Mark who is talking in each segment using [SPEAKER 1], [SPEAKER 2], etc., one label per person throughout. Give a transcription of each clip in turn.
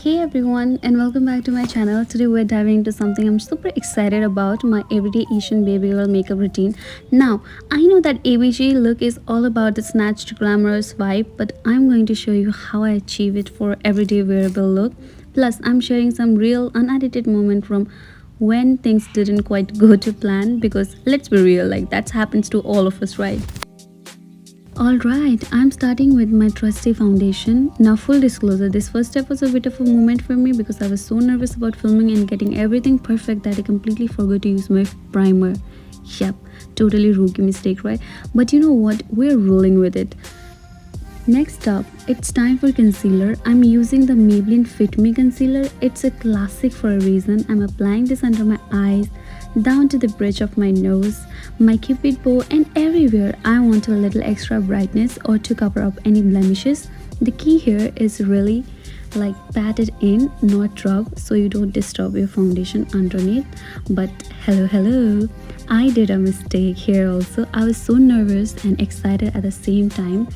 [SPEAKER 1] Hey everyone, and welcome back to my channel. Today we're diving into something I'm super excited about, my everyday Asian baby girl makeup routine. Now, I know that ABG look is all about the snatched glamorous vibe, but I'm going to show you how I achieve it for everyday wearable look. Plus, I'm sharing some real unedited moment from when things didn't quite go to plan, because let's be real, like that happens to all of us, right? Alright, I'm starting with my trusty foundation. Now, full disclosure, this first step was a bit of a moment for me because I was so nervous about filming and getting everything perfect that I completely forgot to use my primer. Yep, totally rookie mistake, right? But you know what? We're rolling with it. Next up, it's time for concealer. I'm using the Maybelline Fit Me concealer. It's a classic for a reason. I'm applying this under my eyes, down to the bridge of my nose, my cupid bow, and everywhere I want a little extra brightness or to cover up any blemishes. The key here is really like pat it in, not rub, so you don't disturb your foundation underneath. But hello, I did a mistake here also. I was so nervous and excited at the same time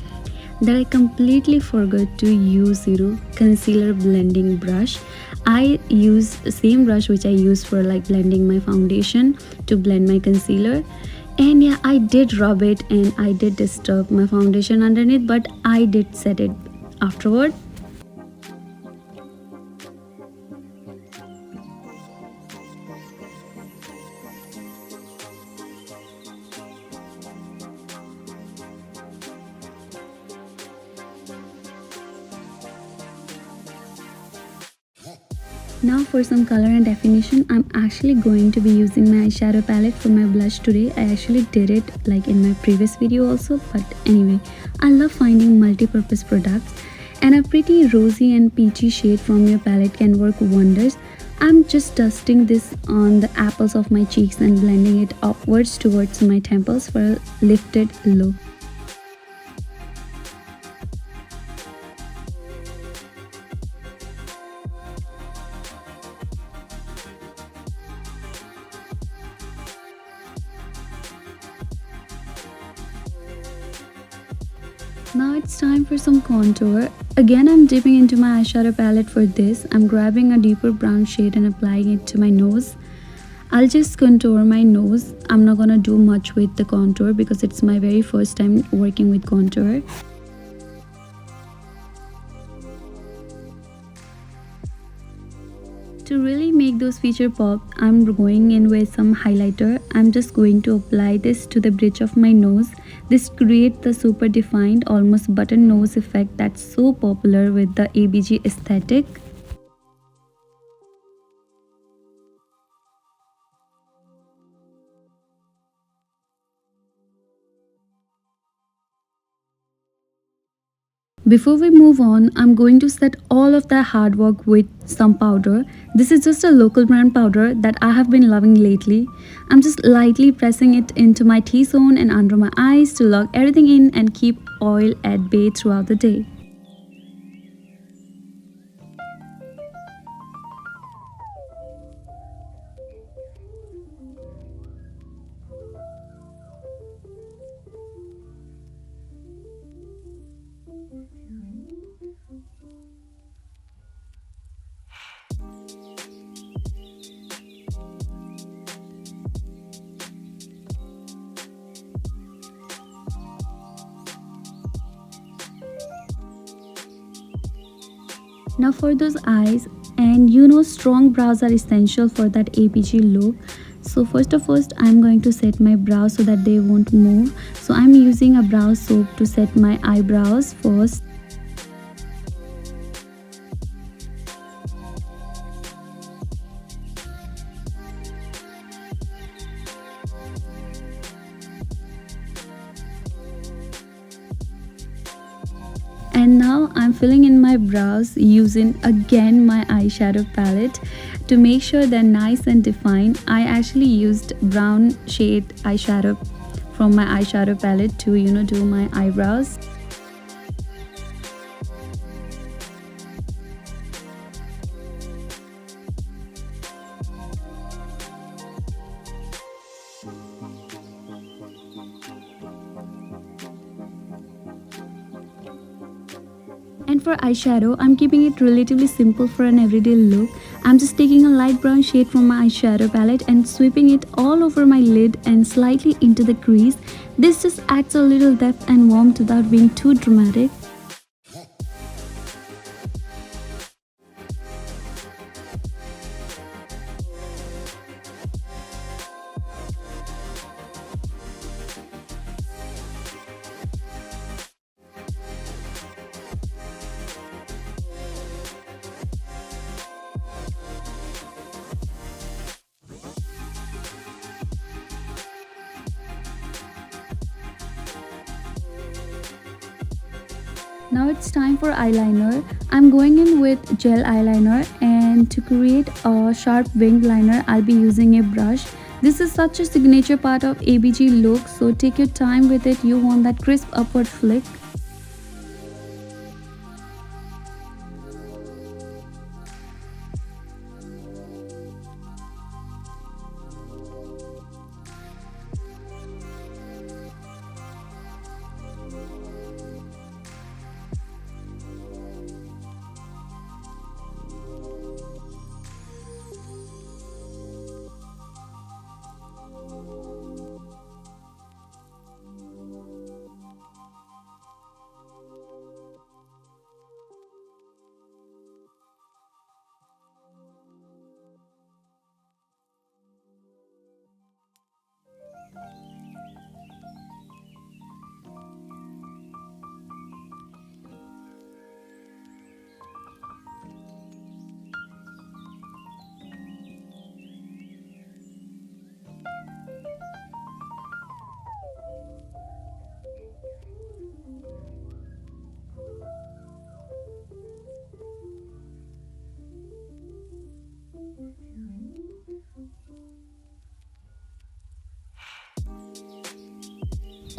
[SPEAKER 1] that I completely forgot to use concealer blending brush. I use the same brush which I use for like blending my foundation to blend my concealer. And yeah, I did rub it and I did disturb my foundation underneath, but I did set it afterward. Now for some color and definition, I'm actually going to be using my eyeshadow palette for my blush today. I actually did it like in my previous video also, but anyway, I love finding multi-purpose products, and a pretty rosy and peachy shade from your palette can work wonders. I'm just dusting this on the apples of my cheeks and blending it upwards towards my temples for a lifted look. Now it's time for some contour. Again, I'm dipping into my eyeshadow palette for this. I'm grabbing a deeper brown shade and applying it to my nose. I'll just contour my nose. I'm not gonna do much with the contour because it's my very first time working with contour. To really make those features pop, I'm going in with some highlighter. I'm just going to apply this to the bridge of my nose. This creates the super defined, almost button nose effect that's so popular with the ABG aesthetic. Before we move on, I'm going to set all of the hard work with some powder. This is just a local brand powder that I have been loving lately. I'm just lightly pressing it into my T-zone and under my eyes to lock everything in and keep oil at bay throughout the day. Now for those eyes, and strong brows are essential for that APG look. So first of all, I'm going to set my brows so that they won't move. So I'm using a brow soap to set my eyebrows first. And now I'm filling in my brows using again my eyeshadow palette to make sure they're nice and defined. I actually used brown shade eyeshadow from my eyeshadow palette to do my eyebrows. And And for eyeshadow, I'm keeping it relatively simple for an everyday look. I'm just taking a light brown shade from my eyeshadow palette and sweeping it all over my lid and slightly into the crease. This just adds a little depth and warmth without being too dramatic. Now it's time for eyeliner. I'm going in with gel eyeliner, and to create a sharp winged liner I'll be using a brush. This is such a signature part of ABG look, so take your time with it. You want that crisp upward flick.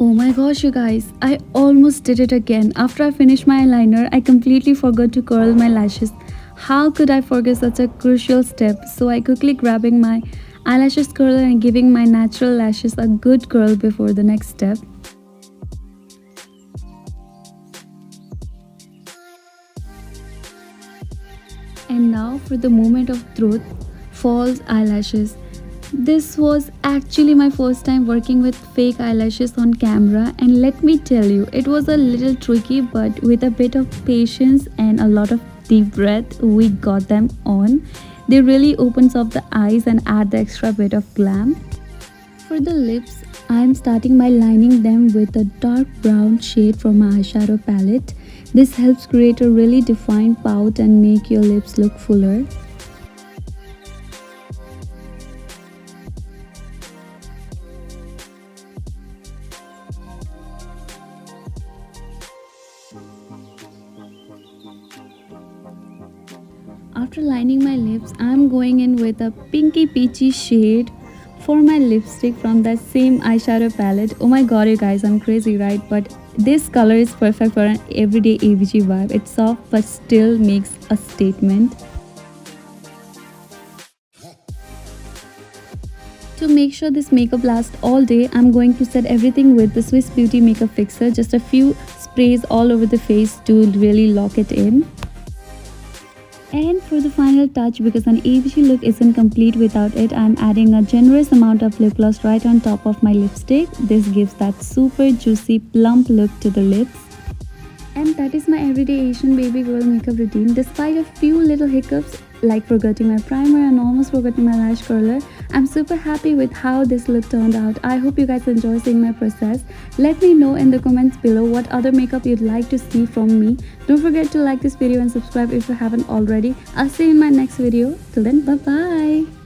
[SPEAKER 1] Oh my gosh, you guys, I almost did it again. After I finished my eyeliner, I completely forgot to curl my lashes. How could I forget such a crucial step? So I quickly grabbing my eyelashes curler and giving my natural lashes a good curl before the next step. And now for the moment of truth, false eyelashes. This was actually my first time working with fake eyelashes on camera, and let me tell you, it was a little tricky, but with a bit of patience and a lot of deep breath, we got them on. They really opens up the eyes and add the extra bit of glam. For the lips, I am starting by lining them with a dark brown shade from my eyeshadow palette. This helps create a really defined pout and make your lips look fuller. After lining my lips, I'm going in with a pinky peachy shade for my lipstick from that same eyeshadow palette. Oh my god, you guys, I'm crazy, right? But this color is perfect for an everyday ABG vibe. It's soft but still makes a statement. To make sure this makeup lasts all day, I'm going to set everything with the Swiss Beauty makeup fixer. Just a few sprays all over the face to really lock it in. And for the final touch, because an ABG look isn't complete without it, I'm adding a generous amount of lip gloss right on top of my lipstick. This gives that super juicy plump look to the lips. And that is my everyday Asian baby girl makeup routine. Despite a few little hiccups like forgetting my primer and almost forgetting my lash curler, I'm super happy with how this look turned out. I hope you guys enjoy seeing my process. Let me know in the comments below what other makeup you'd like to see from me. Don't forget to like this video and subscribe if you haven't already. I'll see you in my next video. Till then, bye bye.